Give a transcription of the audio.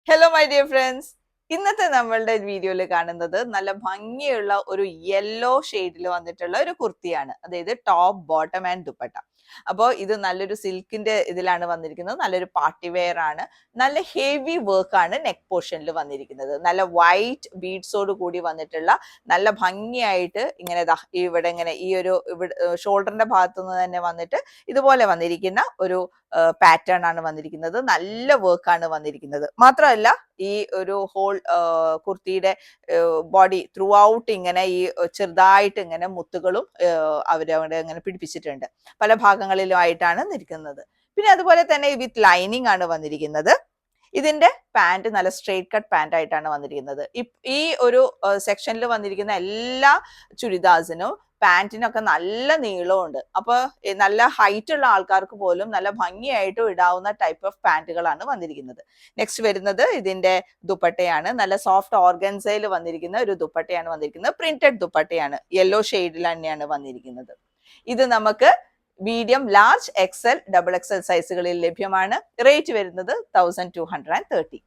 Hello my dear friends. ഇന്നത്തെ നമ്മളുടെ വീഡിയോയിൽ കാണുന്നത് നല്ല ഭംഗിയുള്ള ഒരു യെല്ലോ ഷെയ്ഡിൽ വന്നിട്ടുള്ള ഒരു കുർത്തിയാണ്. അതായത് ടോപ്പ് ബോട്ടം ആൻഡ് ദുപ്പട്ട. അപ്പോൾ ഇത് നല്ലൊരു സിൽക്കിന്റെ ഇതിലാണ് വന്നിരിക്കുന്നത്. നല്ലൊരു പാർട്ടി വെയർ ആണ്. നല്ല ഹെവി വർക്ക് ആണ് നെക്ക് പോർഷനിൽ വന്നിരിക്കുന്നത്. നല്ല വൈറ്റ് ബീഡ്സോട് കൂടി വന്നിട്ടുള്ള നല്ല ഭംഗിയായിട്ട് ഇങ്ങനെ ഇവിടെ ഇങ്ങനെ ഈ ഒരു ഷോൾഡറിന്റെ ഭാഗത്തു നിന്ന് തന്നെ വന്നിട്ട് ഇതുപോലെ വന്നിരിക്കുന്ന ഒരു പാറ്റേൺ ആണ് വന്നിരിക്കുന്നത്. നല്ല വർക്കാണ് വന്നിരിക്കുന്നത്. മാത്രമല്ല ഈ ഒരു ഹോൾ കുർത്തിയുടെ ബോഡി ത്രൂ ഔട്ട് ഇങ്ങനെ ഈ ചെറുതായിട്ട് ഇങ്ങനെ മുത്തുകളും അവരവിടെ ഇങ്ങനെ പിടിപ്പിച്ചിട്ടുണ്ട്. പല ഭാഗങ്ങളിലുമായിട്ടാണ് നിൽക്കുന്നത്. പിന്നെ അതുപോലെ തന്നെ വിത്ത് ലൈനിങ് ആണ് വന്നിരിക്കുന്നത്. ഇതിന്റെ പാന്റ് നല്ല സ്ട്രെയിറ്റ് കട്ട് പാന്റ് ആയിട്ടാണ് വന്നിരിക്കുന്നത്. ഈ ഒരു സെക്ഷനിൽ വന്നിരിക്കുന്ന എല്ലാ ചുരിദാസിനും പാന്റിനൊക്കെ നല്ല നീളമുണ്ട്. അപ്പൊ നല്ല ഹൈറ്റ് ഉള്ള ആൾക്കാർക്ക് പോലും നല്ല ഭംഗിയായിട്ട് ഇടാവുന്ന ടൈപ്പ് ഓഫ് പാന്റുകളാണ് വന്നിരിക്കുന്നത്. നെക്സ്റ്റ് വരുന്നത് ഇതിന്റെ ദുപ്പട്ടയാണ്. നല്ല സോഫ്റ്റ് ഓർഗൻസയിൽ വന്നിരിക്കുന്ന ഒരു ദുപ്പട്ടയാണ് വന്നിരിക്കുന്നത്. പ്രിന്റഡ് ദുപ്പട്ടയാണ്. യെല്ലോ ഷെയ്ഡിൽ തന്നെയാണ് വന്നിരിക്കുന്നത്. ഇത് നമുക്ക് medium, large, XL, double XL സൈസുകളിൽ ലഭ്യമാണ്. റേറ്റ് വരുന്നത് 1230.